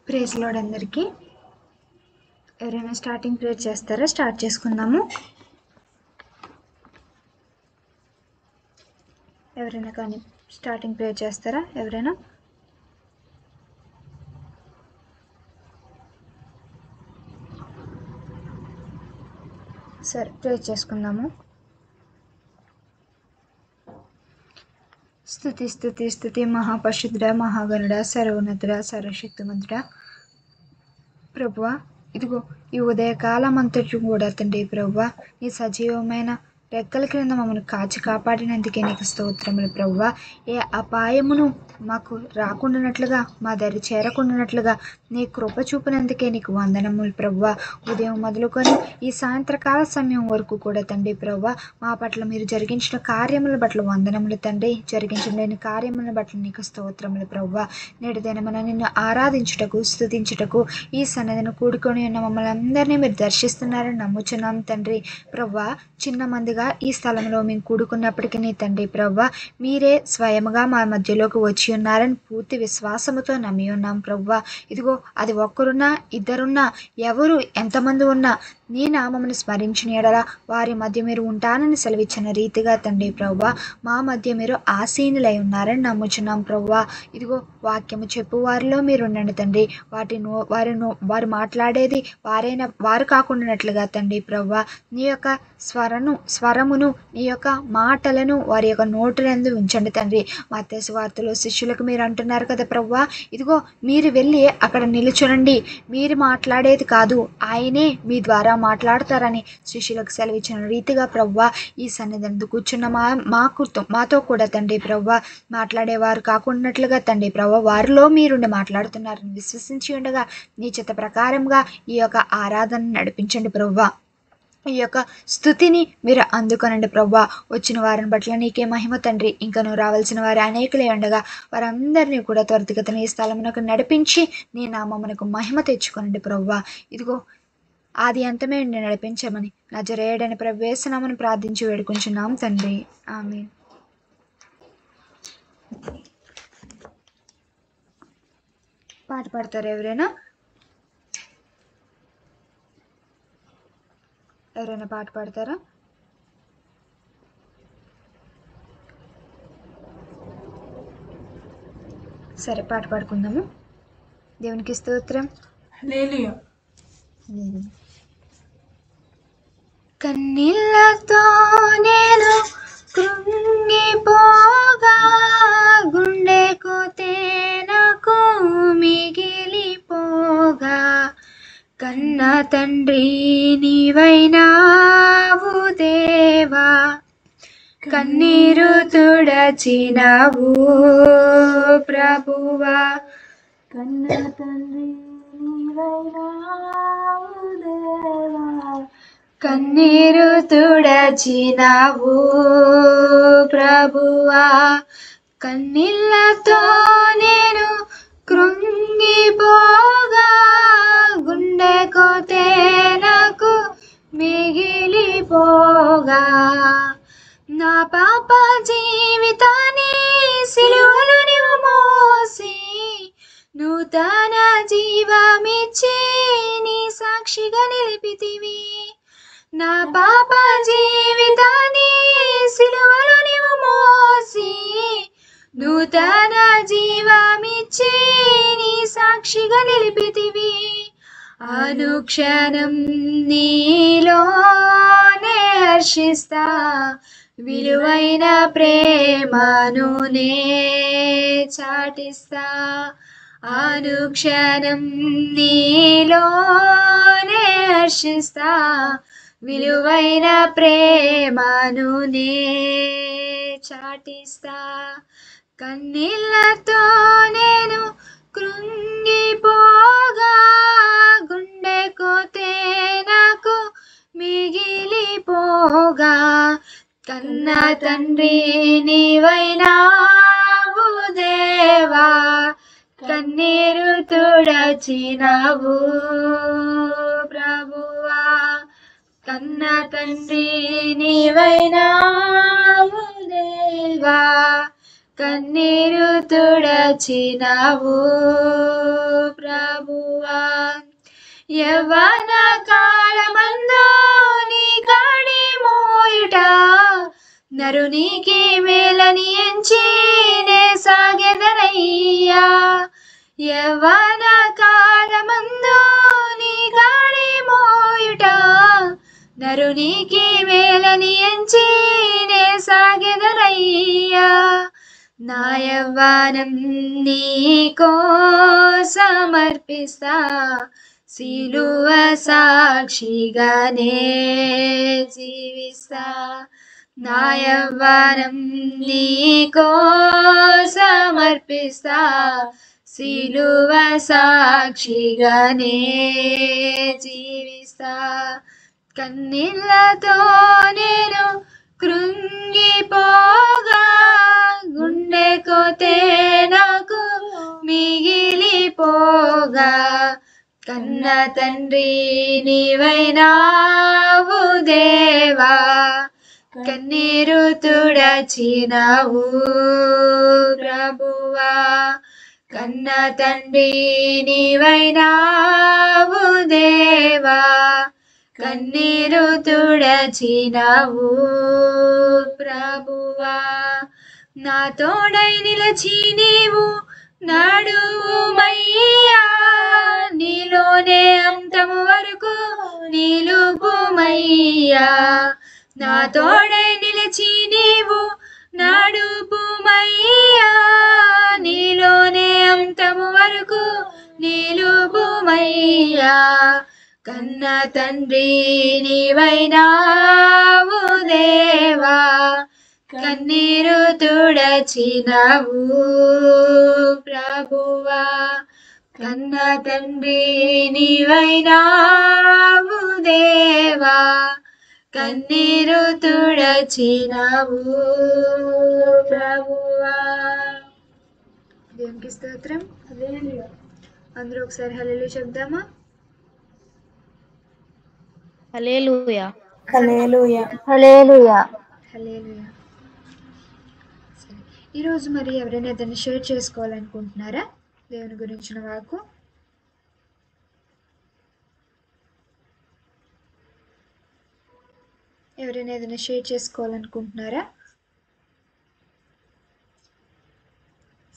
Praise lord అందరికీ. ఎవరైనా starting prayer చేస్తారా? స్టార్ట్ చేసుకుందాము. ఎవరైనా కానీ స్టార్టింగ్ ప్రేయర్ చేస్తారా? ఎవరైనా? సరే, ప్రేయర్ చేసుకుందాము. స్తుతి స్తుతి స్తుతి మహాపరిశుద్ధుడా, మహాగణుడా, సర్వోన్నతుడా, సర్వశక్తిమంతుడా ప్రభువా, ఇదిగో ఈ ఉదయకాలం అంతటి కూడా తండ్రి ప్రభువా, నీ సజీవమైన రెక్కల క్రింద మమ్మల్ని కాచి కాపాడినందుకే నీకు స్తోత్రములు ప్రభువా. ఏ అపాయమును మాకు రాకుండానట్లుగా, మా దరి చేరకుండానట్లుగా నీ కృప చూపినందుకే నీకు వందనములు ప్రభువా. ఉదయం మొదలుకొని ఈ సాయంత్రకాల సమయం వరకు కూడా తండ్రి ప్రభువా, మా పట్ల మీరు జరిగించిన కార్యముల బట్ల వందనములు తండ్రి. జరిగించలేని కార్యముల బట్ల నీకు స్తోత్రములు ప్రభువా. నేటి దినమున నిన్ను ఆరాధించుటకు, స్తుతించుటకు ఈ సన్నిధిని కూడుకొని ఉన్న మమ్మల్ని అందరినీ మీరు దర్శిస్తున్నారని నమ్ముచున్నాం తండ్రి ప్రభువా. చిన్న మందిగా ఈ స్థలంలో మేము కూడుకున్నప్పటికీ తండ్రి ప్రభువా, మీరే స్వయముగా మా మధ్యలోకి వచ్చి ఉన్నారని పూర్తి విశ్వాసముతో నమ్మి ఉన్నాం ప్రభువా. ఇదిగో అది ఒక్కరున్నా, ఇద్దరున్నా, ఎవరు ఎంతమంది ఉన్నా నీ నామమును స్మరించిన ఎడల వారి మధ్య మీరు ఉంటానని సెలవిచ్చిన రీతిగా తండ్రి ప్రభువా, మా మధ్య మీరు ఆసీనులై ఉన్నారని నమ్ముచున్నాం ప్రభువా. ఇదిగో వాక్యము చెప్పు వారిలో మీరు ఉండండి తండ్రి. వారు మాట్లాడేది వారు కాకుండానట్లుగా తండ్రి ప్రభువా, నీ యొక్క స్వరమును, నీ యొక్క మాటలను వారి యొక్క నోటినందు ఉంచండి తండ్రి. మత్తయి సువార్తలో శిష్యులకు మీరు అంటున్నారు కదా ప్రభువా, ఇదిగో మీరు వెళ్ళి అక్కడ నిలుచునండి, మీరు మాట్లాడేది కాదు, ఆయనే మీ ద్వారా మాట్లాడతారని శిష్యులకు సెలవిచ్చిన రీతిగా ప్రభువా, ఈ సన్నిధిని కూర్చున్న మాతో కూడా తండ్రి ప్రభువా, మాట్లాడేవారు కాకుండానట్లుగా తండ్రి ప్రభువా, వారిలో మీరుండి మాట్లాడుతున్నారని విశ్వసించి ఉండగా నీ చిత్త ప్రకారంగా ఈ యొక్క ఆరాధన నడిపించండి ప్రభువా. ఈ యొక్క స్తుతిని మీరు అందుకొనండి ప్రభువా. వచ్చిన వారిని బట్ల నీకే మహిమ తండ్రి. ఇంకను రావాల్సిన వారి అనేకులే ఉండగా వారందరినీ కూడా త్వరితగతిన ఈ స్థలమునకు నడిపించి నీ నామమునకు మహిమ తెచ్చుకొనండి ప్రభువా. ఇదిగో ఆది అంతమే నడిపించమని నజరేయుడైన ప్రభువు యేసు నామమున ప్రార్థించి వేడుకుంటున్నాం తండ్రి, ఆమేన్. పాట పాడతారా? ఎవరైనా పాట పాడతారా? సరే, పాట పాడుకుందాము. దేవునికి స్తోత్రం. హల్లెలూయా. కన్నీళ్లతో నేను కృంగిపోగా, గుండెకు తేనకు మిగిలిపోగా, కన్న తండ్రి నీవైనావు దేవా, కన్నీరు తుడచినావు ప్రభువా. కన్న తండ్రి నీవైనావు దేవా, కన్నీరు తుడచినావు ప్రభువా. కన్నీళ్లతో నేను కృంగిపోగా, గుండెకు తేనకు మిగిలిపోగా, నా పాప జీవితాన్ని సిలువలో నీవు మోసి నూతన జీవమిచ్చి నీ సాక్షిగా నిలిపితివి. నా పాప జీవితాన్ని సిలువలో నీవు మోసి నూతన జీవమిచ్చి నీ సాక్షిగా నిలిపితివి. అనుక్షణం నీలోనే హర్షిస్తా, విలువైన ప్రేమను నే చాటిస్తా. అనుక్షణం నీలోనే హర్షిస్తా, విలువైన ప్రేమను నే చాటిస్తా. కన్నీళ్లతో నేను కృంగిపోగా, గుండెకు తేనకు మిగిలిపోగా, కన్న తండ్రి నీవైనావు దేవా, కన్నీరు తుడచినావు ప్రభువా. కన్న తండ్రి నీవైనావు దేవా, కన్నీరు తుడచినావు ప్రభువా. యవ్వన కాలమందు నీ కాడి మోయుట నరునికి మేలని ఎంచి నే సాగెదనయ్యా. యవ్వన కాలమందు నీ కాడి మోయుట నరునికి మేలని ఎంచి నే సాగెదనయ్యా. నా యవ్వనం నీకో సమర్పిస్తా, సిలువ సాక్షిగానే జీవిస్తా. నా యవ్వనం నీకో సమర్పిస్తా, సిలువ సాక్షిగానే జీవిస్తా. కన్నీళ్లతో నేను కృంగిపోగా, గుండె కోతే నాకు మిగిలిపోగా, కన్న తండ్రి నీవైనావు దేవా. కన్నీరు తుడచినావు ప్రభువా. కన్న తండ్రి నీవైనావు దేవా. కన్నీరు తుడచినావు ప్రభువా. నా తోడై నిలచి నీవు నడువుమయ్యా, నీలోనే అంతము వరకు నిలుపుమయ్యా. నా తోడై నిలచి నీవు నడుపుమయ్యా, నీలోనే అంతము వరకు నిలుపుమయ్యా. కన్న తండ్రి నీవైనావు దేవా. కన్నీరు తుడచినావు ప్రభువా. కన్న తండ్రి నీవైనావు దేవా. కన్నీరు తుడచినావు ప్రభువా. దేవునికి స్తోత్రం. అందరూ ఒకసారి హల్లెలూయా చెప్దామా? హల్లెలూయా హల్లెలూయా హల్లెలూయా హల్లెలూయా. సరే, ఈరోజు మరి ఎవరైనా ఏదైనా షేర్ చేసుకోవాలనుకుంటున్నారా దేవుని గురించిన వాకు? ఎవరైనా ఏదైనా షేర్ చేసుకోవాలనుకుంటున్నారా?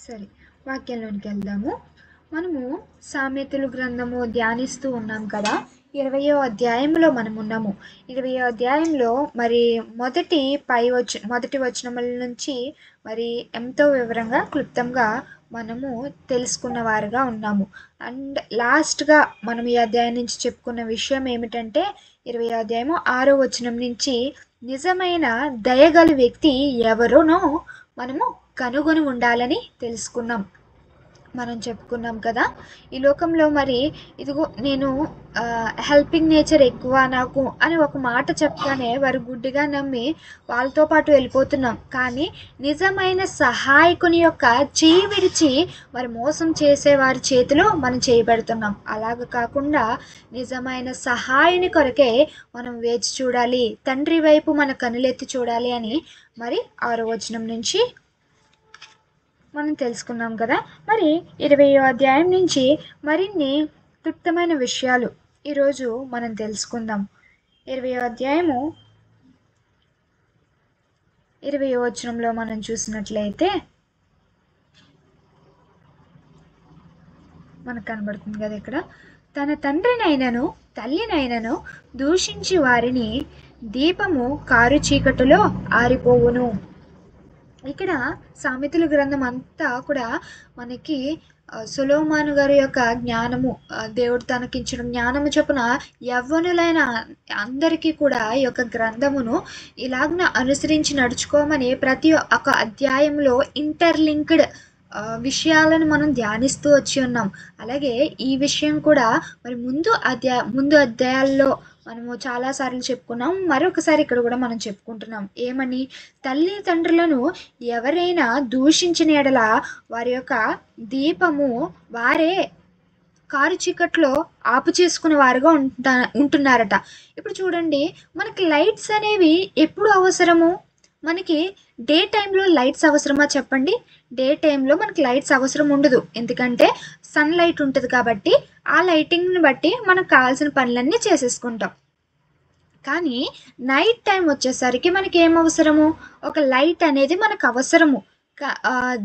సరే, వాక్యంలోనికి వెళ్దాము. మనము సామెతలు గ్రంథము ధ్యానిస్తూ ఉన్నాం కదా. 20వ అధ్యాయంలో మనం ఉన్నాము. 20వ అధ్యాయంలో మరి మొదటి వచనముల నుంచి మరి ఎంతో వివరంగా క్లుప్తంగా మనము తెలుసుకున్న వారుగా ఉన్నాము. అండ్ లాస్ట్గా మనం ఈ అధ్యాయం నుంచి చెప్పుకున్న విషయం ఏమిటంటే 20వ అధ్యాయము 6వ వచనం నుంచి నిజమైన దయగల వ్యక్తి ఎవరోనో మనము కనుగొని ఉండాలని తెలుసుకున్నాం. మనం చెప్పుకున్నాం కదా. ఈ లోకంలో మరి ఇదిగో నేను హెల్పింగ్ నేచర్ ఎక్కువ నాకు అని ఒక మాట చెప్పగానే వారు గుడ్డిగా నమ్మి వాళ్ళతో పాటు వెళ్ళిపోతున్నాం. కానీ నిజమైన సహాయకుని యొక్క చేయి విడిచి మరి మోసం చేసే వారి చేతిలో మనం చేయబెడుతున్నాం. అలాగ కాకుండా నిజమైన సహాయుని కొరకే మనం వేచి చూడాలి, తండ్రి వైపు మన కనులెత్తి చూడాలి అని మరి 6వ వచనం నుంచి మనం తెలుసుకున్నాం కదా. మరి 20వ అధ్యాయం నుంచి మరిన్ని క్లుప్తమైన విషయాలు ఈరోజు మనం తెలుసుకుందాం. 20వ అధ్యాయము 20వ వచనంలో మనం చూసినట్లయితే మనకు కనబడుతుంది కదా ఇక్కడ, తన తండ్రినైనను తల్లినైనను దూషించి వారిని దీపము కారు చీకటిలో ఆరిపోవును. ఇక్కడ సామెతల గ్రంథం అంతా కూడా మనకి సొలొమోను గారి యొక్క జ్ఞానము, దేవుడు తనకిచ్చిన జ్ఞానము చొప్పున యవ్వనులైన అందరికీ కూడా ఈ యొక్క గ్రంథమును ఇలాగ అనుసరించి నడుచుకోమని ప్రతి ఒక్క అధ్యాయంలో ఇంటర్లింక్డ్ విషయాలను మనం ధ్యానిస్తూ వచ్చి ఉన్నాం. అలాగే ఈ విషయం కూడా మరి ముందు అధ్యాయాల్లో మనము చాలాసార్లు చెప్పుకున్నాం. మరొకసారి ఇక్కడ కూడా మనం చెప్పుకుంటున్నాం. ఏమని? తల్లిదండ్రులను ఎవరైనా దూషించిన ఎడల వారి యొక్క దీపము వారే కారు చీకట్లో ఆపు చేసుకునే వారుగా ఉంటున్నారట. ఇప్పుడు చూడండి, మనకి లైట్స్ అనేవి ఎప్పుడు అవసరము? మనకి డే టైంలో లైట్స్ అవసరమా చెప్పండి? డే టైంలో మనకి లైట్స్ అవసరం ఉండదు. ఎందుకంటే సన్ లైట్ ఉంటుంది కాబట్టి ఆ లైటింగ్ని బట్టి మనకు కావాల్సిన పనులన్నీ చేసేసుకుంటాం. కానీ నైట్ టైం వచ్చేసరికి మనకి ఏం అవసరము? ఒక లైట్ అనేది మనకు అవసరము. క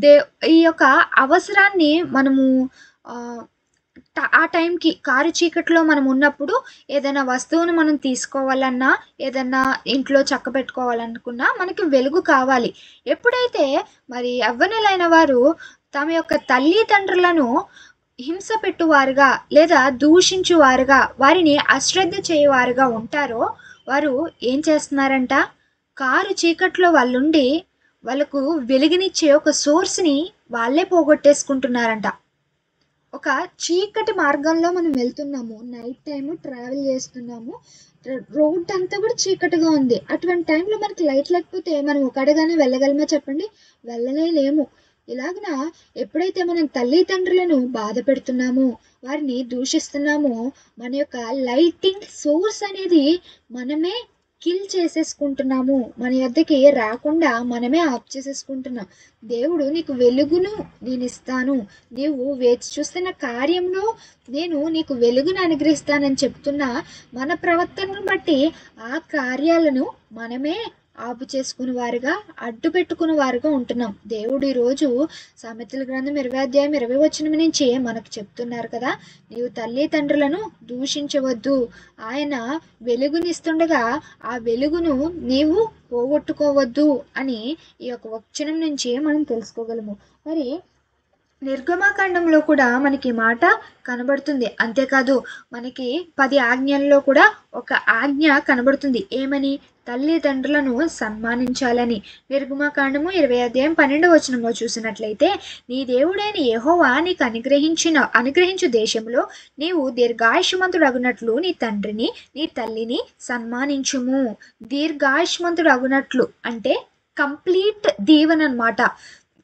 దే ఈ యొక్క అవసరాన్ని మనము ఆహ్, ఆ టైంకి కారు చీకట్లో మనం ఉన్నప్పుడు ఏదైనా వస్తువును మనం తీసుకోవాలన్నా, ఏదన్నా ఇంట్లో చక్కబెట్టుకోవాలనుకున్నా మనకి వెలుగు కావాలి. ఎప్పుడైతే మరి యవ్వనులైన వారు తమ యొక్క తల్లిదండ్రులను హింస పెట్టువారుగా లేదా దూషించువారుగా, వారిని అశ్రద్ధ చేయువారుగా ఉంటారో, వారు ఏం చేస్తున్నారంట? కారు చీకట్లో వాళ్ళుండి, వాళ్ళకు వెలుగునిచ్చే ఒక సోర్స్‌ని వాళ్ళే పోగొట్టేసుకుంటున్నారంట. ఒక చీకటి మార్గంలో మనం వెళ్తున్నాము. నైట్ టైము ట్రావెల్ చేస్తున్నాము. రోడ్ అంతా కూడా చీకటిగా ఉంది. అటువంటి టైంలో మనకి లైట్ లేకపోతే మనం ఒక అడుగైనా వెళ్ళగలమా చెప్పండి? వెళ్ళనే లేము. ఇలాగున ఎప్పుడైతే మనం తల్లిదండ్రులను బాధ పెడుతున్నామో, వారిని దూషిస్తున్నామో, మన యొక్క లైటింగ్ సోర్స్ అనేది మనమే కిల్ చేసేసుకుంటున్నాము. మన యొద్దకి రాకుండా మనమే ఆఫ్ చేసేసుకుంటున్నాం. దేవుడు నీకు వెలుగును నేనిస్తాను. నీవు వేచి చూస్తున్న కార్యంలో నేను నీకు వెలుగును అనుగ్రహిస్తానని చెప్తున్న మన ప్రవర్తనను బట్టి ఆ కార్యాలను మనమే ఆపు చేసుకుని వారుగా, అడ్డు పెట్టుకుని వారుగా ఉంటున్నాం. దేవుడు ఈరోజు సామెతల గ్రంథం 20 అధ్యాయం 20 నుంచి మనకు చెప్తున్నారు కదా, నీవు తల్లిదండ్రులను దూషించవద్దు. ఆయన వెలుగునిస్తుండగా ఆ వెలుగును నీవు పోగొట్టుకోవద్దు అని ఈ యొక్క వచనం నుంచి మనం తెలుసుకోగలము. మరి నిర్గమాకాండంలో కూడా మనకి మాట కనబడుతుంది. అంతేకాదు మనకి 10 ఆజ్ఞల్లో కూడా ఒక ఆజ్ఞ కనబడుతుంది. ఏమని? తల్లిదండ్రులను సన్మానించాలని. నిర్గమాకాండము 20 అధ్యాయం 12 చూసినట్లయితే, నీ దేవుడైన యెహోవా నీకు అనుగ్రహించు దేశంలో నీవు దీర్ఘాయుష్మంతుడగునట్లు నీ తండ్రిని నీ తల్లిని సన్మానించుము. దీర్ఘాయుష్మంతుడగునట్లు అంటే కంప్లీట్ దీవెన అన్నమాట.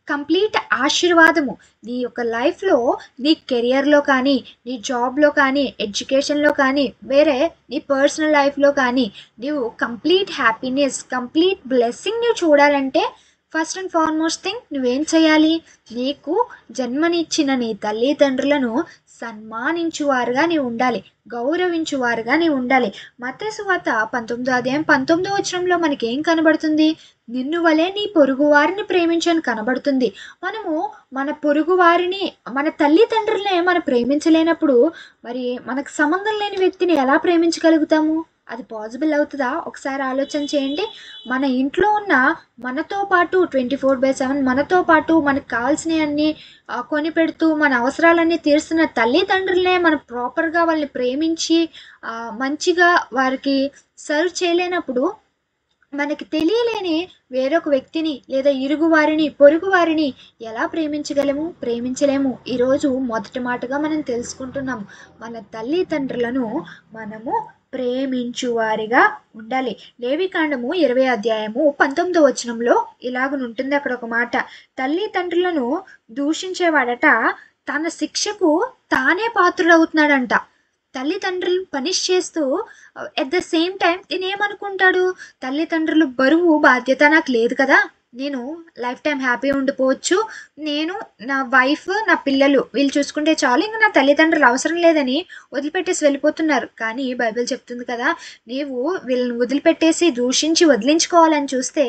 కంప్లీట్ ఆశీర్వాదము నీ యొక్క లైఫ్లో, నీ కెరియర్లో కానీ, నీ జాబ్లో కానీ, ఎడ్యుకేషన్లో కానీ, వేరే నీ పర్సనల్ లైఫ్లో కానీ నీవు కంప్లీట్ హ్యాపీనెస్, కంప్లీట్ బ్లెస్సింగ్ నువ్వు చూడాలంటే ఫస్ట్ అండ్ ఫార్మోస్ట్ థింగ్ నువ్వేం చేయాలి? నీకు జన్మనిచ్చిన నీ తల్లిదండ్రులను సన్మానించువారుగా నీవు ఉండాలి, గౌరవించువారుగా నీవు ఉండాలి. మత్తయి సువార్త 19 అధ్యాయం 19 మనకి ఏం కనబడుతుంది? నిన్ను వలె నీ పొరుగు వారిని ప్రేమించని కనబడుతుంది. మనము మన పొరుగు వారిని, మన తల్లిదండ్రులనే మనం ప్రేమించలేనప్పుడు మరి మనకు సంబంధం లేని వ్యక్తిని ఎలా ప్రేమించగలుగుతాము? అది పాసిబుల్ అవుతుందా? ఒకసారి ఆలోచన చేయండి. మన ఇంట్లో ఉన్న మనతో పాటు 24/7 మనతో పాటు మనకు కావాల్సినవన్నీ కొనిపెడుతూ మన అవసరాలన్నీ తీరుస్తున్న తల్లిదండ్రులనే మనం ప్రాపర్గా వాళ్ళని ప్రేమించి మంచిగా వారికి సర్వ్ చేయలేనప్పుడు మనకి తెలియలేని వేరొక వ్యక్తిని లేదా ఇరుగు వారిని, పొరుగు వారిని ఎలా ప్రేమించలేము. ఈరోజు మొదటి మాటగా మనం తెలుసుకుంటున్నాము, మన తల్లిదండ్రులను మనము ప్రేమించువారిగా ఉండాలి. లేవికాండము 20 అధ్యాయము 19 ఇలాగునుంటుంది. అక్కడ ఒక మాట, తల్లిదండ్రులను దూషించేవాడట తన శిక్షకు తానే పాత్రుడవుతున్నాడంట. తల్లిదండ్రులను పనిష్ చేస్తూ ఎట్ ద సేమ్ టైం నేనేమనుకుంటాడు, తల్లిదండ్రులు బరువు బాధ్యత నాకు లేదు కదా, నేను లైఫ్ టైం హ్యాపీగా ఉండిపోవచ్చు, నేను నా వైఫ్ నా పిల్లలు వీళ్ళు చూసుకుంటే చాలు, ఇంకా నా తల్లిదండ్రులు అవసరం లేదని వదిలిపెట్టేసి వెళ్ళిపోతున్నారు. కానీ బైబిల్ చెప్తుంది కదా, నీవు వీళ్ళని వదిలిపెట్టేసి దూషించి వదిలించుకోవాలని చూస్తే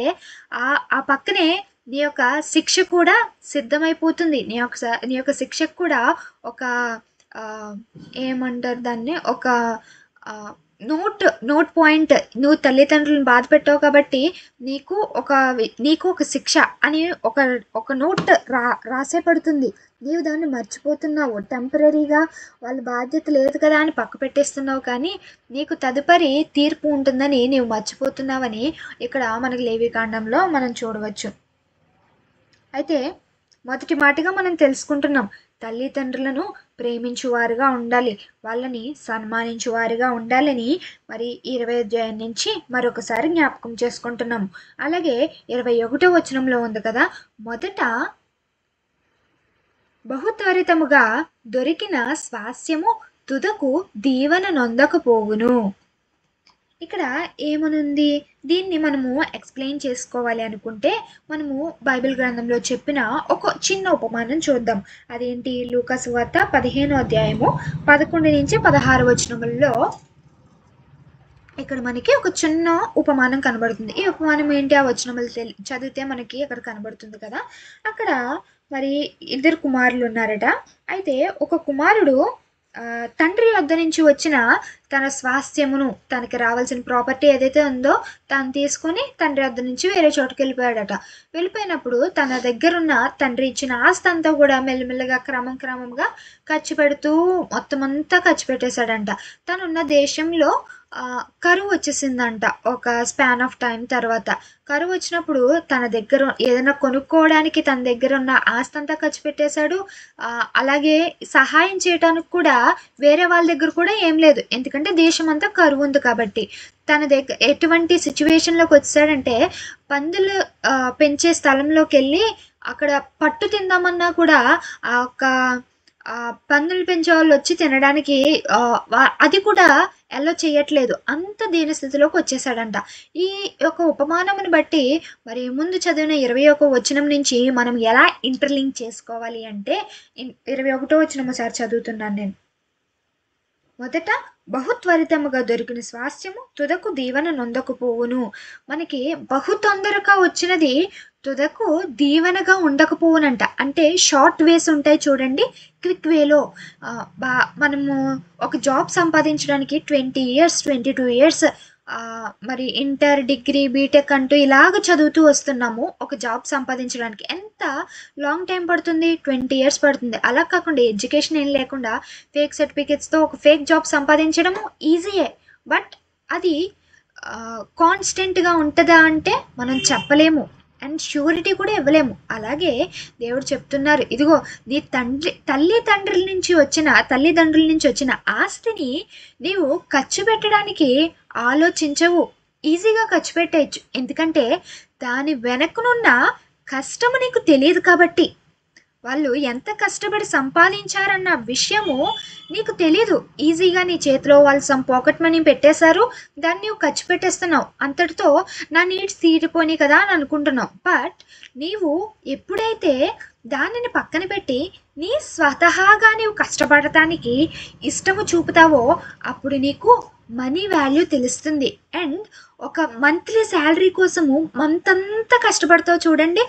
ఆ పక్కనే నీ యొక్క శిక్ష కూడా సిద్ధమైపోతుంది. నీ యొక్క శిక్షకు కూడా ఒక ఏమంటారు దాన్ని, ఒక నోట్ పాయింట్, నువ్వు తల్లిదండ్రులను బాధ పెట్టావు కాబట్టి నీకు ఒక శిక్ష అని ఒక నోట్ రాసే పడుతుంది. నీవు దాన్ని మర్చిపోతున్నావు. టెంపరీగా వాళ్ళ బాధ్యత లేదు కదా అని పక్క పెట్టేస్తున్నావు, కానీ నీకు తదుపరి తీర్పు ఉంటుందని నీవు మర్చిపోతున్నావని ఇక్కడ మనకి లేవికాండంలో మనం చూడవచ్చు. అయితే మొదటి మాటగా మనం తెలుసుకుంటున్నాం, తల్లిదండ్రులను ప్రేమించువారుగా ఉండాలి, వాళ్ళని సన్మానించువారుగా ఉండాలని మరి 20 అధ్యాయం నుంచి మరొకసారి జ్ఞాపకం చేసుకుంటున్నాము. అలాగే 21 ఉంది కదా, మొదట బహుత్వరితముగా దొరికిన స్వాస్యము తుదకు దీవెన నొందకపోవును. ఇక్కడ ఏమనుంది, దీన్ని మనము ఎక్స్ప్లెయిన్ చేసుకోవాలి అనుకుంటే మనము బైబిల్ గ్రంథంలో చెప్పిన ఒక చిన్న ఉపమానం చూద్దాం. అదేంటి, లూకా సువార్త 15వ అధ్యాయము 11 నుంచి 16 వచనములలో ఇక్కడ మనకి ఒక చిన్న ఉపమానం కనబడుతుంది. ఈ ఉపమానం ఏంటి, ఆ వచనములు చదివితే మనకి అక్కడ కనబడుతుంది కదా. అక్కడ మరి ఇద్దరు కుమారులు ఉన్నారట. అయితే ఒక కుమారుడు తండ్రి వద్ద నుంచి వచ్చిన తన స్వాస్థ్యమును, తనకి రావాల్సిన ప్రాపర్టీ ఏదైతే ఉందో తను తీసుకొని తండ్రి వద్ద నుంచి వేరే చోటుకి వెళ్ళిపోయాడట. వెళ్ళిపోయినప్పుడు తన దగ్గరున్న తండ్రి ఇచ్చిన ఆస్తి అంతా కూడా మెల్లమెల్లగా క్రమంగా ఖర్చు పెడుతూ మొత్తం అంతా ఖర్చు పెట్టేశాడంట. తనున్న దేశంలో కరువు వచ్చేసిందంట. ఒక స్పాన్ ఆఫ్ టైం తర్వాత కరువు వచ్చినప్పుడు తన దగ్గర ఏదైనా కొనుక్కోవడానికి తన దగ్గర ఉన్న ఆస్తి అంతా ఖర్చు పెట్టేశాడు. అలాగే సహాయం చేయడానికి కూడా వేరే వాళ్ళ దగ్గర కూడా ఏం లేదు, ఎందుకంటే దేశం అంతా కరువు ఉంది కాబట్టి. తన దగ్గర ఎటువంటి సిచ్యువేషన్లోకి వచ్చాడంటే, పందులు పెంచే స్థలంలోకి వెళ్ళి అక్కడ పట్టు తిందామన్నా కూడా ఆ ఒక పందులు పెంచే వాళ్ళు వచ్చి తినడానికి అది కూడా ఎలా చేయట్లేదు. అంత దీని స్థితిలోకి వచ్చేసాడంట. ఈ యొక్క ఉపమానమును బట్టి మరి ముందు చదివిన 21వ వచనం నుంచి మనం ఎలా ఇంటర్లింక్ చేసుకోవాలి అంటే, 21వ వచనం ఒకసారి చదువుతున్నాను నేను. మొదట బహుత్వరితముగా దొరికిన స్వాస్థ్యము తుదకు దీవెన నొందకపోవును. మనకి బహు తొందరగా వచ్చినది తుదకు దీవెనగా ఉండకపోవునంట. అంటే షార్ట్ వేస్ ఉంటాయి చూడండి, క్విక్ వేలో మనము ఒక జాబ్ సంపాదించడానికి 20 years 22 years మరి ఇంటర్, డిగ్రీ, బీటెక్ అంటూ ఇలాగ చదువుతూ వస్తున్నాము. ఒక జాబ్ సంపాదించడానికి ఎంత లాంగ్ టైం పడుతుంది, 20 years పడుతుంది. అలా కాకుండా ఎడ్యుకేషన్ ఏం లేకుండా ఫేక్ సర్టిఫికెట్స్తో ఒక ఫేక్ జాబ్ సంపాదించడము ఈజీయే. బట్ అది కాన్స్టెంట్గా ఉంటుందా అంటే మనం చెప్పలేము, అండ్ ష్యూరిటీ కూడా ఇవ్వలేము. అలాగే దేవుడు చెప్తున్నారు, ఇదిగో నీ తల్లిదండ్రుల నుంచి వచ్చిన ఆస్తిని నీవు ఖర్చు పెట్టడానికి ఆలోచించవు. ఈజీగా ఖర్చు పెట్టేయచ్చు, ఎందుకంటే దాని వెనకనున్న కష్టము నీకు తెలియదు కాబట్టి. వాళ్ళు ఎంత కష్టపడి సంపాదించారన్న విషయము నీకు తెలీదు. ఈజీగా నీ చేతిలో వాళ్ళు సమ్ పాకెట్ మనీ పెట్టేశారు, దాన్ని నువ్వు ఖర్చు పెట్టేస్తున్నావు. అంతటితో నా నీడ్స్ తీరిపోయి కదా అని అనుకుంటున్నావు. బట్ నీవు ఎప్పుడైతే దానిని పక్కన పెట్టి నీ స్వతహాగా నీవు కష్టపడటానికి ఇష్టము చూపుతావో అప్పుడు నీకు మనీ వాల్యూ తెలుస్తుంది. అండ్ ఒక మంత్లీ శాలరీ కోసము మంత్ అంతా కష్టపడతావు చూడండి,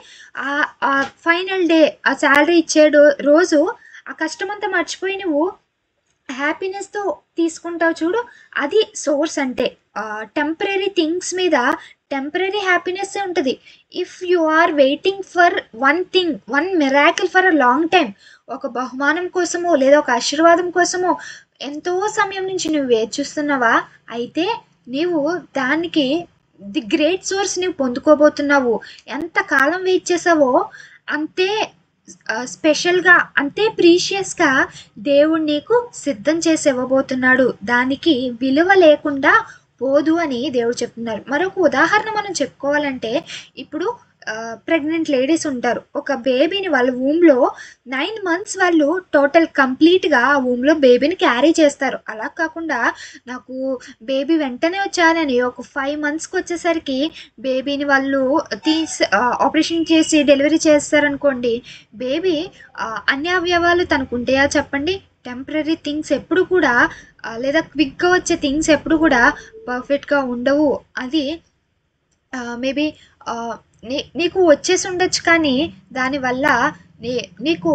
ఆ ఫైనల్ డే ఆ శాలరీ ఇచ్చే రోజు ఆ కష్టమంతా మర్చిపోయి నువ్వు హ్యాపీనెస్తో తీసుకుంటావు చూడు, అది సోర్స్. అంటే టెంపరీ థింగ్స్ మీద టెంపరీ హ్యాపీనెస్ ఉంటుంది. If you are waiting for one miracle for a long time, ఒక బహుమానం కోసమో లేదా ఒక ఆశీర్వాదం కోసమో ఎంతో సమయం నుంచి నువ్వు వేచి చూస్తున్నావా, అయితే నీవు దానికి ది గ్రేట్ సోర్స్ నీవు పొందుకోబోతున్నావు. ఎంత కాలం వెయిట్ చేసావో అంతే స్పెషల్గా, అంతే ప్రీషియస్గా దేవుడు నీకు సిద్ధం చేసి ఇవ్వబోతున్నాడు. దానికి విలువ లేకుండా పోదు అని దేవుడు చెప్తున్నారు. మరొక ఉదాహరణ మనం చెప్పుకోవాలంటే, ఇప్పుడు ప్రెగ్నెంట్ లేడీస్ ఉంటారు. ఒక బేబీని వాళ్ళ వూమ్లో 9 months వాళ్ళు టోటల్ కంప్లీట్గా ఆ వూమ్లో బేబీని క్యారీ చేస్తారు. అలా కాకుండా నాకు బేబీ వెంటనే వచ్చారని ఒక 5 monthsకి వచ్చేసరికి బేబీని వాళ్ళు ఆపరేషన్ చేసి డెలివరీ చేస్తారనుకోండి, బేబీ అన్ని అవయవాలు తనకు ఉంటాయా చెప్పండి? టెంపరీ థింగ్స్ ఎప్పుడు కూడా లేదా క్విక్గా వచ్చే థింగ్స్ ఎప్పుడు కూడా పర్ఫెక్ట్గా ఉండవు. అది మేబీ నీకు వచ్చేసి ఉండొచ్చు, కానీ దానివల్ల నీకు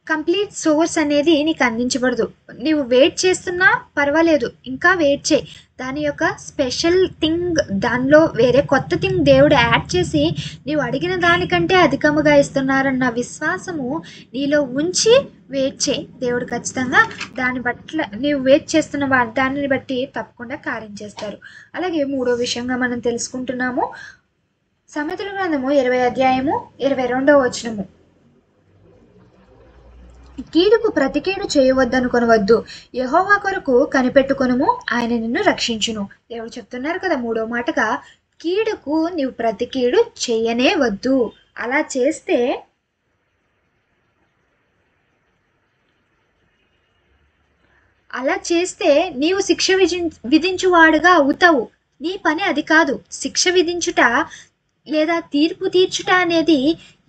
కంప్లీట్ సోర్స్ అనేది నీకు అందించబడదు. నీవు వెయిట్ చేస్తున్నా పర్వాలేదు, ఇంకా వెయిట్ చేయి. దాని యొక్క స్పెషల్ థింగ్, దానిలో వేరే కొత్త థింగ్ దేవుడు యాడ్ చేసి నీవు అడిగిన దానికంటే అధికముగా ఇస్తున్నారన్న విశ్వాసము నీలో ఉంచి వెయిట్ చేయి. దేవుడు ఖచ్చితంగా దాన్ని బట్టి నీవు వెయిట్ చేస్తున్న దానిని బట్టి తప్పకుండా కార్యం చేస్తారు. అలాగే మూడో విషయంగా మనం తెలుసుకుంటున్నాము, సామెతల గ్రంథము 20వ అధ్యాయము 22వ వచనము. కీడుకు ప్రతికీడు చేయవద్దనుకొనవద్దు, యెహోవా కొరకు కనిపెట్టుకొనుము, ఆయన నిన్ను రక్షించును. దేవుడు చెప్తున్నారు కదా మూడో మాటగా, కీడుకు నీవు ప్రతికీడు చేయనే వద్దు. అలా చేస్తే అలా చేస్తే నీవు శిక్ష విధించువాడుగా అవుతావు. నీ పని అది కాదు. శిక్ష విధించుట లేదా తీర్పు తీర్చుట అనేది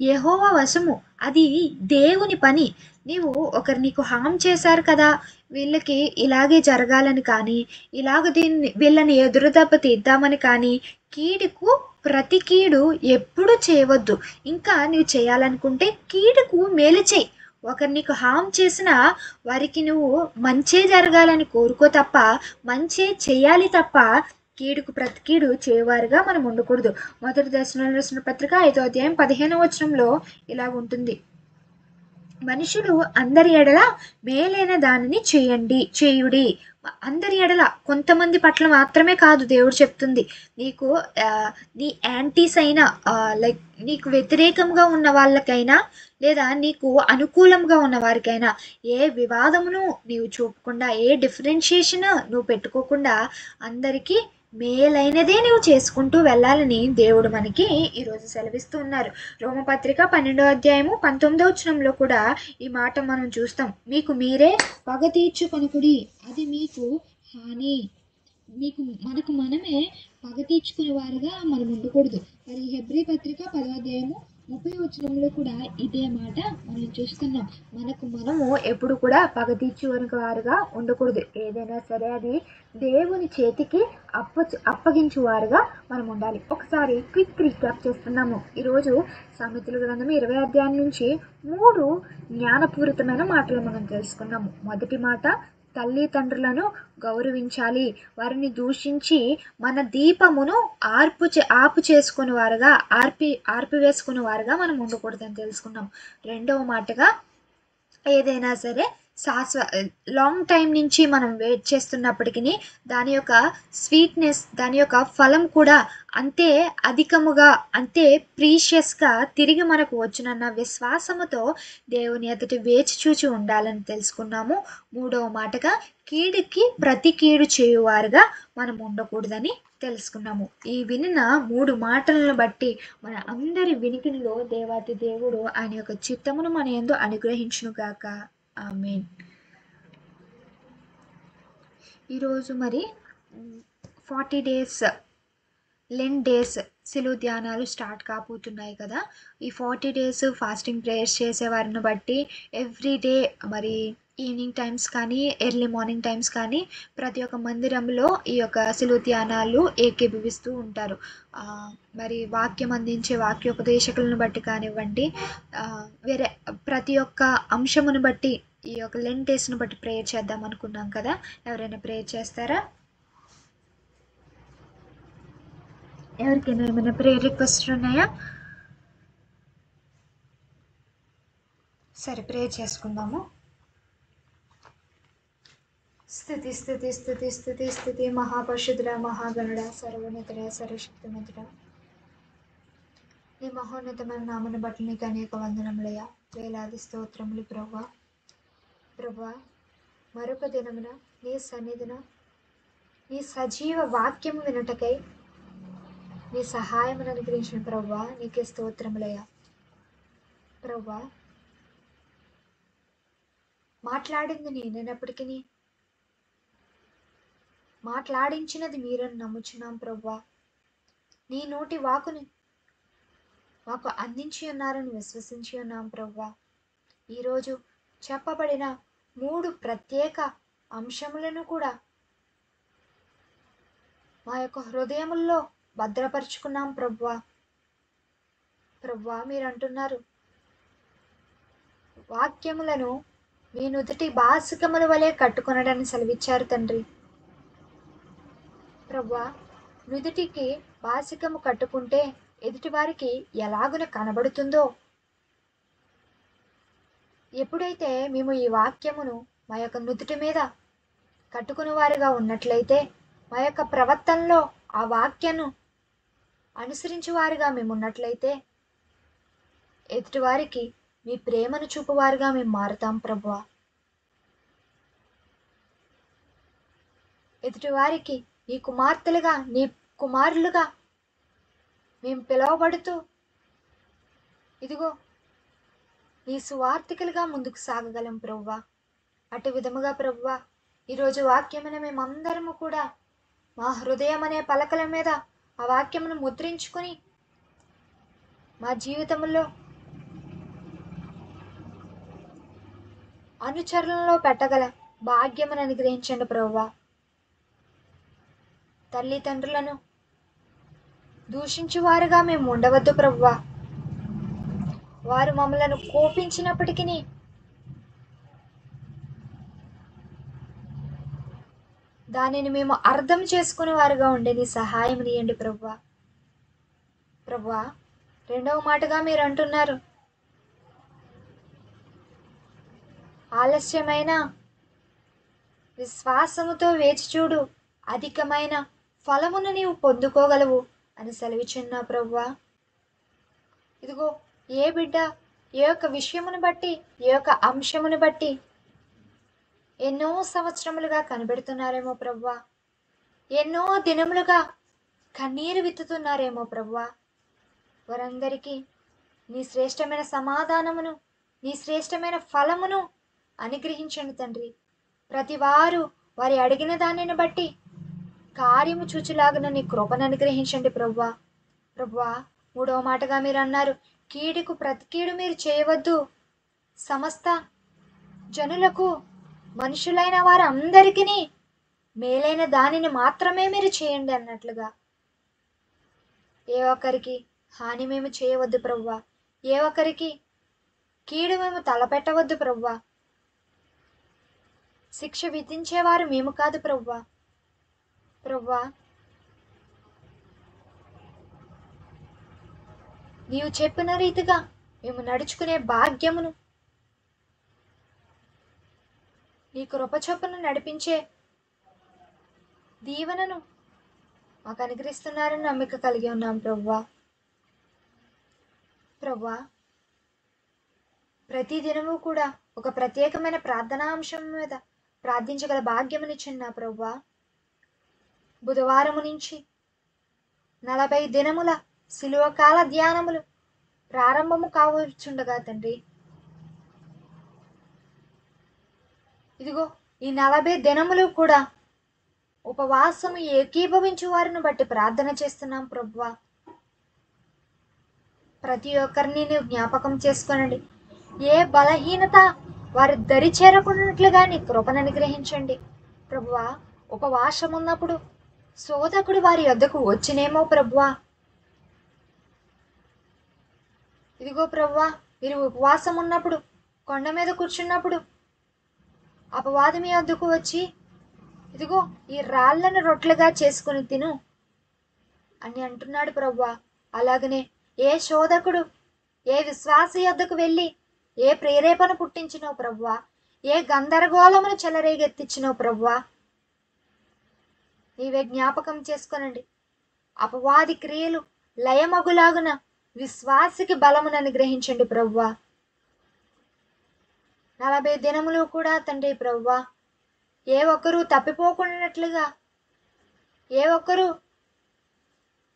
యెహోవా వశము. అది దేవుని పని. నీవు ఒకరు నీకు హామ్ చేశారు కదా, వీళ్ళకి ఇలాగే జరగాలని కానీ, వీళ్ళని ఎదురుదెబ్బ తీద్దామని కానీ, కీడుకు ప్రతి కీడు ఎప్పుడు చేయవద్దు. ఇంకా నీవు చేయాలనుకుంటే కీడుకు మేలు చేయి. ఒకరు నీకు హామ్ చేసినా వారికి నువ్వు మంచే జరగాలని కోరుకో తప్ప, మంచే చేయాలి తప్ప కీడుకు ప్రతి కీడు చేయవారుగా మనం ఉండకూడదు. మొదటి దశలో రాసిన పత్రిక 5వ అధ్యాయం 15వ వచనంలో ఇలా ఉంటుంది. మనుషులు అందరి ఎడల మేలైన దానిని చేయుడి. అందరి ఎడల, కొంతమంది పట్ల మాత్రమే కాదు దేవుడు చెప్తుంది. నీకు నీ యాంటీస్ అయినా, లైక్ నీకు వ్యతిరేకంగా ఉన్న వాళ్ళకైనా లేదా నీకు అనుకూలంగా ఉన్న వారికైనా ఏ వివాదమును నీవు చూపకుండా, ఏ డిఫరెన్షియేషన్ నువ్వు పెట్టుకోకుండా అందరికీ మేలైనదే నువ్వు చేసుకుంటూ వెళ్ళాలని దేవుడు మనకి ఈరోజు సెలవిస్తూ ఉన్నారు. రోమపత్రిక 12వ అధ్యాయము 19వ వచనంలో కూడా ఈ మాట మనం చూస్తాం. మీకు మీరే పగ తీర్చుకొనుకుడి, అది మీకు హాని. మనకు మనమే పగ తీర్చుకునే వారుగా మనం ఉండకూడదు. మరి హెబ్రీ పత్రిక 10వ అధ్యాయము 30వ వచనంలో కూడా ఇదే మాట మనం చూస్తున్నాం. మనకు మనము ఎప్పుడు కూడా పగ తీర్చుకునే వారుగా ఉండకూడదు. ఏదైనా సరే అది దేవుని చేతికి అప్పగించు వారుగా మనం ఉండాలి. ఒకసారి క్విక్ రీక్యాప్ చేస్తున్నాము. ఈరోజు సామెతల గ్రంథం 20వ అధ్యాయం నుంచి 3 జ్ఞానపూరితమైన మాటలు మనం తెలుసుకున్నాము. మొదటి మాట, తల్లిదండ్రులను గౌరవించాలి. వారిని దూషించి మన దీపమును ఆర్పివేసుకునే వారుగా మనం ఉండకూడదని తెలుసుకున్నాం. రెండవ మాటగా, ఏదైనా సరే లాంగ్ టైం నుంచి మనం వెయిట్ చేస్తున్నప్పటికీ దాని యొక్క స్వీట్నెస్, దాని యొక్క ఫలం కూడా అంతే అధికముగా, అంతే ప్రీషియస్గా తిరిగి మనకు వచ్చునన్న విశ్వాసముతో దేవుని ఎదుటి వేచి చూచి ఉండాలని తెలుసుకున్నాము. మూడవ మాటగా, కీడుకి ప్రతి కీడు చేయువారుగా మనం ఉండకూడదని తెలుసుకున్నాము. ఈ వినిన 3 మాటలను బట్టి మన అందరి వినికిడిలో దేవాతి దేవుడు ఆయన యొక్క చిత్తమును మన యందు అనుగ్రహించునుగాక. ఆమేన్. ఈరోజు మరి 40 డేస్ లెంట్ డేస్ సిలువ ధ్యానాలు స్టార్ట్ కాబోతున్నాయి కదా. ఈ 40 డేస్ ఫాస్టింగ్ ప్రేయర్స్ చేసేవారిని బట్టి ఎవ్రీ డే మరి ఈవినింగ్ టైమ్స్ కానీ ఎర్లీ మార్నింగ్ టైమ్స్ కానీ ప్రతి ఒక్క మందిరంలో ఈ యొక్క సిలువ ధ్యానాలు ఏకీభవిస్తూ ఉంటారు. మరి వాక్యం అందించే వాక్యోపదేశకులను బట్టి కానివ్వండి, వేరే ప్రతి ఒక్క అంశమును బట్టి ఈ యొక్క లెంట్ డేస్ను బట్టి ప్రేయర్ చేద్దాం అనుకున్నాం కదా. ఎవరైనా ప్రేయర్ చేస్తారా? ఎవరికైనా ఏమైనా ప్రేయర్ రిక్వెస్ట్ ఉన్నాయా? సరే, ప్రేయర్ చేసుకుందాము. స్తుతి స్తుతి స్తుతి స్తుతి స్తుతి మహాపరిశుద్ధుడా, మహాగణుడా, సర్వోన్నతుడా, సర్వశక్తిమంతుడా, నీ మహోన్నతమైన నామను బట్టి నీకు అనేక వందనములయ్యా. వేలాది స్తోత్రములు ప్రభువా. మరొక దినమున నీ సన్నిధిన నీ సజీవ వాక్యము వినుటకై నీ సహాయమును అనుగ్రహించిన ప్రభువా, నీకే స్తోత్రములయ్యా. ప్రభువా, మాట్లాడింది నేనైనప్పటికీ మాట్లాడించినది మీరని నమ్ముచున్నాం ప్రభువా. నీ నోటి వాకుని మాకు అందించి ఉన్నారని విశ్వసించి ఉన్నాం ప్రభువా. ఈరోజు చెప్పబడిన 3 ప్రత్యేక అంశములను కూడా మా యొక్క హృదయముల్లో భద్రపరుచుకున్నాం ప్రభువా. మీరు అంటున్నారు, వాక్యములను మీ నుదుటి బాసికముల వలె కట్టుకొనడని సెలవిచ్చారు తండ్రి. ప్రభువా, నుదుటికి బాసికము కట్టుకుంటే ఎదుటి వారికి ఎలాగున కనబడుతుందో, ఎప్పుడైతే మేము ఈ వాక్యమును మా యొక్క నుదుటి మీద కట్టుకుని వారిగా ఉన్నట్లయితే, మా యొక్క ప్రవర్తనలో ఆ వాక్యను అనుసరించే వారిగా మేము ఉన్నట్లయితే, ఎదుటివారికి మీ ప్రేమను చూపువారుగా మేము మారుతాం ప్రభువా. ఎదుటివారికి నీ కుమార్తెలుగా, నీ కుమారులుగా మేము పిలువబడుతూ ఇదిగో నీ సువార్థికులుగా ముందుకు సాగగలం ప్రభువా. అటు విధముగా ప్రభువా, ఈరోజు వాక్యమును మేమందరము కూడా మా హృదయం అనే పలకల మీద ఆ వాక్యమును ముద్రించుకొని మా జీవితంలో అనుచరణలో పెట్టగల భాగ్యమును అనుగ్రహించండి ప్రభువా. తల్లిదండ్రులను దూషించువారుగా మేము ఉండవద్దు ప్రభువా. వారు మమ్మలను కోపించినప్పటికీ దానిని మేము అర్థం చేసుకునే వారుగా ఉండే నీ సహాయం ఇయ్యండి ప్రభువా. ప్రభువా, రెండవ మాటగా మీరు అంటున్నారు, ఆలస్యమైన విశ్వాసముతో వేచి చూడు, అధికమైన ఫలమును నీవు పొందుకోగలవు అని సెలవిచ్చిన ప్రభువా. ఇదిగో, ఏ బిడ్డ ఏ యొక్క విషయమును బట్టి ఏ యొక్క అంశమును బట్టి ఎన్నో సంవత్సరములుగా కనిపెడుతున్నారేమో ప్రభువా, ఎన్నో దినములుగా కన్నీరు విత్తుతున్నారేమో ప్రభువా, వారందరికీ నీ శ్రేష్టమైన సమాధానమును నీ శ్రేష్టమైన ఫలమును అనుగ్రహించండి తండ్రి. ప్రతి వారు వారి అడిగిన దానిని బట్టి కార్యము చూచులాగున నీ కృపను అనుగ్రహించండి ప్రభువా. ప్రభువా, మూడవ మాటగా మీరు అన్నారు, కీడుకు ప్రతి కీడు మీరు చేయవద్దు, సమస్త జనులకు మనుషులైన వారందరికీ మేలైన దానిని మాత్రమే మీరు చేయండి అన్నట్లుగా ఏ ఒక్కరికి హాని మేము చేయవద్దు ప్రభువా. ఏ ఒక్కరికి కీడు మేము తలపెట్టవద్దు ప్రభువా. శిక్ష విధించేవారు మేము కాదు ప్రభువా. ప్రభువా, నీవు చెప్పిన రీతిగా మేము నడుచుకునే భాగ్యమును, నీ కృప చొప్పున నడిపించే దీవెనను మాకు అనుగ్రహిస్తున్నారని నమ్మిక కలిగి ఉన్నాం ప్రభువా. ప్రభువా, ప్రతి దినము కూడా ఒక ప్రత్యేకమైన ప్రార్థనా అంశం మీద ప్రార్థించగల భాగ్యమునిచ్చిన ప్రభువా. బుధవారము నుంచి 40 దినముల శిలువ కాల ధ్యానములు ప్రారంభము కావచ్చుండగా తండ్రి, ఇదిగో ఈ 40 దినములు కూడా ఉపవాసము ఏకీభవించు వారిని బట్టి ప్రార్థన చేస్తున్నాం ప్రభువా. ప్రతి ఒక్కరిని నీవు జ్ఞాపకం చేసుకోనండి. ఏ బలహీనత వారి దరి చేరకున్నట్లుగా నీ కృపను అనుగ్రహించండి ప్రభువా. ఉపవాసం ఉన్నప్పుడు శోధకుడు వారి యొద్దకు వచ్చినేమో ప్రభువా. ఇదిగో ప్రభువా, మీరు ఉపవాసం ఉన్నప్పుడు కొండ మీద కూర్చున్నప్పుడు అపవాది మీ వద్దకు వచ్చి, ఇదిగో ఈ రాళ్లను రొట్టెలుగా చేసుకుని తిను అని అంటున్నాడు ప్రభువా. అలాగనే ఏ శోధకుడు ఏ విశ్వాస యొద్దకు వెళ్ళి ఏ ప్రేరేపణ పుట్టించినో ప్రభువా, ఏ గందరగోళమును చెలరేగెత్తించినో ప్రభువా, నీవే జ్ఞాపకం చేసుకోనండి. అపవాది క్రియలు లయమగులాగున విశ్వాసికి బలమును అనుగ్రహించండి ప్రభువా. 40 దినములు కూడా తండ్రి ప్రభువా, ఏ ఒక్కరూ తప్పిపోకున్నట్లుగా, ఏ ఒక్కరూ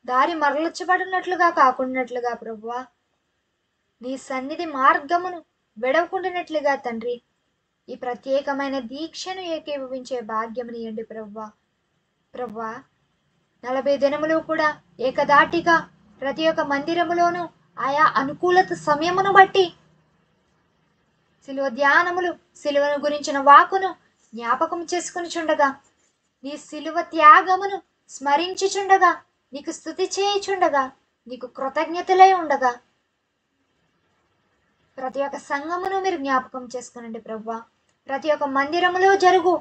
దారి మరల్చబడినట్లుగా కాకున్నట్లుగా ప్రభువా, నీ సన్నిధి మార్గమును విడవకుండానట్లుగా తండ్రి, ఈ ప్రత్యేకమైన దీక్షను ఏకీభవించే భాగ్యముని ఇయ్యండి ప్రభువా. ప్రభువా, 40 దినములు కూడా ఏకదాటిగా ప్రతి ఒక్క మందిరములోనూ ఆయా అనుకూలత సమయమును బట్టి శిలువ ధ్యానములు, శిలువను గురించిన వాకును జ్ఞాపకం చేసుకుని చుండగా, నీ శిలువ త్యాగమును స్మరించుచుండగా, నీకు స్తుతి చేయుచుండగా, నీకు కృతజ్ఞతలై ఉండగా ప్రతి ఒక్క సంఘమును మీరు జ్ఞాపకం చేసుకునండి ప్రభువా. ప్రతి ఒక్క మందిరములో జరుగు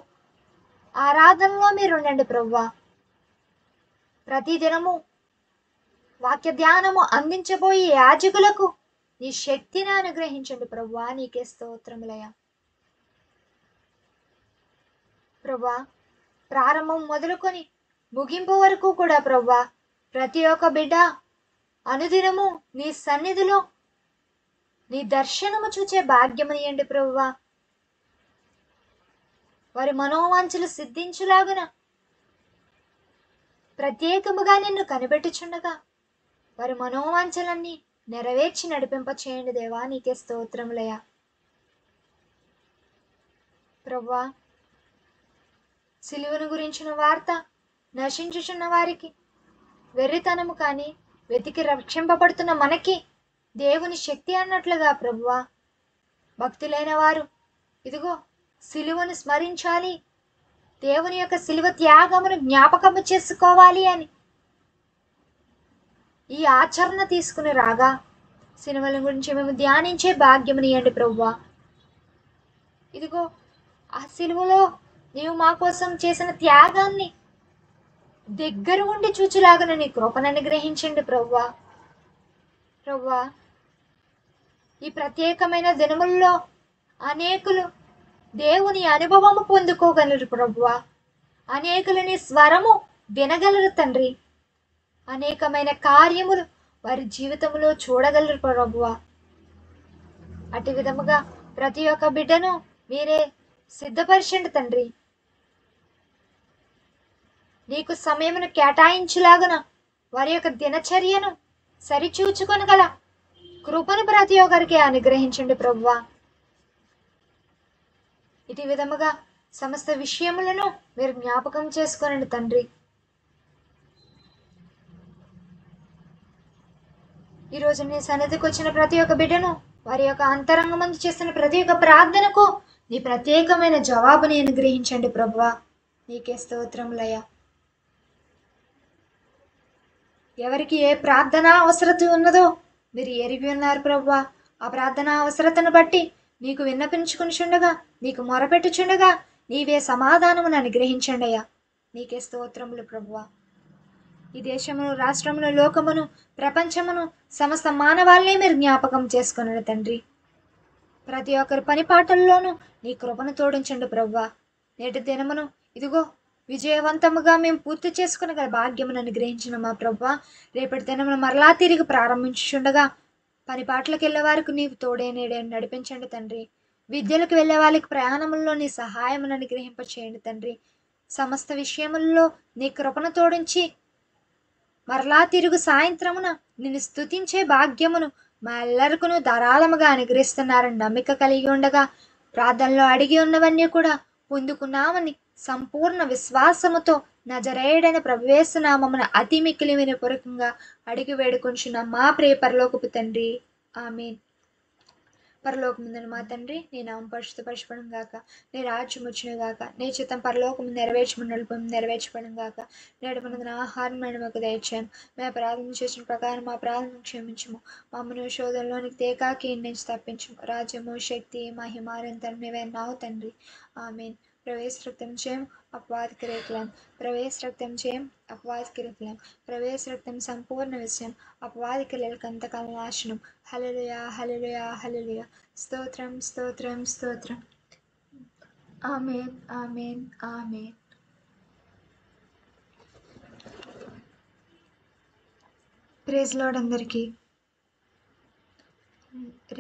ఆరాధనలో మీరు ఉండండి ప్రభువా. ప్రతి దినము వాక్య ధ్యానము అందించబోయే యాజకులకు నీ శక్తిని అనుగ్రహించండి ప్రభువా. నీకే స్తోత్రములయ ప్రభువా. ప్రారంభం మొదలుకొని ముగింపు వరకు కూడా ప్రభువా, ప్రతి ఒక్క బిడ్డ అనుదినము నీ సన్నిధిలో నీ దర్శనము చూచే భాగ్యమునియండి ప్రభువా. వారి మనోవాంఛలు సిద్ధించులాగున ప్రత్యేకముగా నిన్ను కనిపెట్టుచుండగా వారి మనోవాంఛలన్నీ నెరవేర్చి నడిపింప చేయండి దేవా. నీకే స్తోత్రములయ ప్రభువా. సిలువను గురించిన వార్త నశించుచున్న వారికి వెర్రితనము కానీ, వెతికి రక్షింపబడుతున్న మనకి దేవుని శక్తి అన్నట్లుగా ప్రభువా, భక్తులైన వారు ఇదిగో సిలువను స్మరించాలి, దేవుని యొక్క సిలువ త్యాగమును జ్ఞాపకము చేసుకోవాలి అని ఈ ఆచరణ తీసుకుని రాగా సిలువల గురించి మేము ధ్యానించే భాగ్యమునియండి ప్రభువా. ఇదిగో ఆ సిలువలో నీవు మా కోసం చేసిన త్యాగాన్ని దగ్గర ఉండి చూచులాగన నీ కృపను అనుగ్రహించండి ప్రభువా. ప్రభువా, ఈ ప్రత్యేకమైన దినముల్లో అనేకులు దేవుని అనుభవము పొందుకోగలరు ప్రభువా, అనేకులని స్వరము వినగలరు తండ్రి, అనేకమైన కార్యములు వారి జీవితంలో చూడగలరు ప్రభువా. అటు విధముగా ప్రతి ఒక్క బిడ్డను మీరే సిద్ధపరచండి తండ్రి. నీకు సమయమును కేటాయించులాగున వారి యొక్క దినచర్యను సరిచూచుకొనగల కృపను ప్రతి ఒక్కరికి అనుగ్రహించండి ప్రభువా. ఇటు విధముగా సమస్త విషయములను మీరు జ్ఞాపకం చేసుకోనండి తండ్రి. ఈరోజు నీ సన్నిధికి వచ్చిన ప్రతి ఒక్క బిడ్డను వారి యొక్క అంతరంగమందు చేస్తున్న ప్రతి ఒక్క ప్రార్థనకు నీ ప్రత్యేకమైన జవాబుని అనుగ్రహించండి ప్రభువా. నీకే స్తోత్రములయ్యా. ఎవరికి ఏ ప్రార్థన అవసరత ఉన్నదో మీరు ఎరిగి ఉన్నారు ప్రభువా. ఆ ప్రార్థన అవసరతను బట్టి నీకు విన్నపించుకునిచుండగా, నీకు మొరపెట్టుచుండగా నీవే సమాధానమును అనుగ్రహించండి అయ్యా. నీకే స్తోత్రములు ప్రభువా. ఈ దేశమును, రాష్ట్రమును, లోకమును, ప్రపంచమును, సమస్త మానవాళ్ళని మీరు జ్ఞాపకం చేసుకున్నారు తండ్రి. ప్రతి ఒక్కరి పని పాటల్లోనూ నీ కృపను తోడించండి ప్రభువా. నేటి దినమును ఇదిగో విజయవంతముగా మేము పూర్తి చేసుకునగల భాగ్యమును అనుగ్రహించిన మా ప్రభువా, రేపటి దినమును మరలా తిరిగి ప్రారంభించుండగా పని పాటలకు వెళ్ళే వారికి నీవు తోడే నేడే నడిపించండి తండ్రి. విద్యలకు వెళ్ళే వాళ్ళకి ప్రయాణముల్లో నీ సహాయమును అనుగ్రహింపచేయండి తండ్రి. సమస్త విషయముల్లో నీ కృపను తోడించి మరలా తిరుగు సాయంత్రమున నిన్ను స్తుతించే భాగ్యమును మా ఎల్లరికను ధారాళముగా అనుగ్రహిస్తున్నారని నమ్మిక కలిగి ఉండగా ప్రార్థనలో అడిగి ఉన్నవన్నీ కూడా పొందుకున్నామని సంపూర్ణ విశ్వాసముతో నజరేయుడైన ప్రభుయేసు నామమున అతి మిక్కిలి వినపూర్వకంగా అడిగి వేడుకొంచున్న మా ప్రియ పరలోకపు తండ్రి, ఆమేన్. పరలోకముందున మా తండ్రి, నీ నామం పరిశుద్ధపరచబడును గాక, నీ రాజ్యం వచ్చును గాక, నీ చిత్తం పరలోకము నెరవేర్చబడిన నెరవేర్చబడును గాక. నేడు మనకు ఆహారం మాకు దయచేయం, మేము ప్రార్థన చేసిన ప్రకారం మా ప్రార్థన క్షమించము, మమ్మను శోధనలోనికి తేకాకి నుంచి తప్పించము. రాజ్యము, శక్తి, మహిమారంతరం నీవే నావు తండ్రి, ఆమేన్. प्रवेश रक्तम चेम अपवाद करेक्लम, प्रवेश रक्तम चेम अपवाद करेक्लम, प्रवेश रक्तम संपूर्ण विषయం अपवाद कलेलకంతకాల నాశనం. హల్లెలూయా, హల్లెలూయా, హల్లెలూయా. స్తోత్రం, స్తోత్రం, స్తోత్రం. ఆమేన్, ఆమేన్, ఆమేన్. ప్రైజ్ లార్డ్ అందరికీ.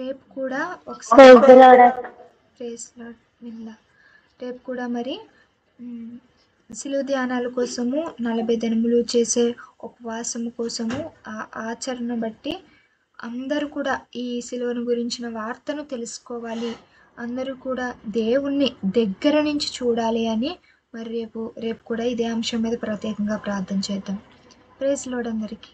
రేపు కూడా ఒకసారి ప్రైజ్ లార్డ్ విందా. రేపు కూడా మరి శిలువ ధ్యానాల కోసము 40 దినములు చేసే ఉపవాసము కోసము ఆ ఆచరణ బట్టి అందరూ కూడా ఈ శిలువను గురించిన వార్తను తెలుసుకోవాలి, అందరూ కూడా దేవుణ్ణి దగ్గర నుంచి చూడాలి అని మరి రేపు కూడా ఇదే అంశం మీద ప్రత్యేకంగా ప్రార్థన చేద్దాం. ప్రైజ్ లార్డ్ అందరికీ.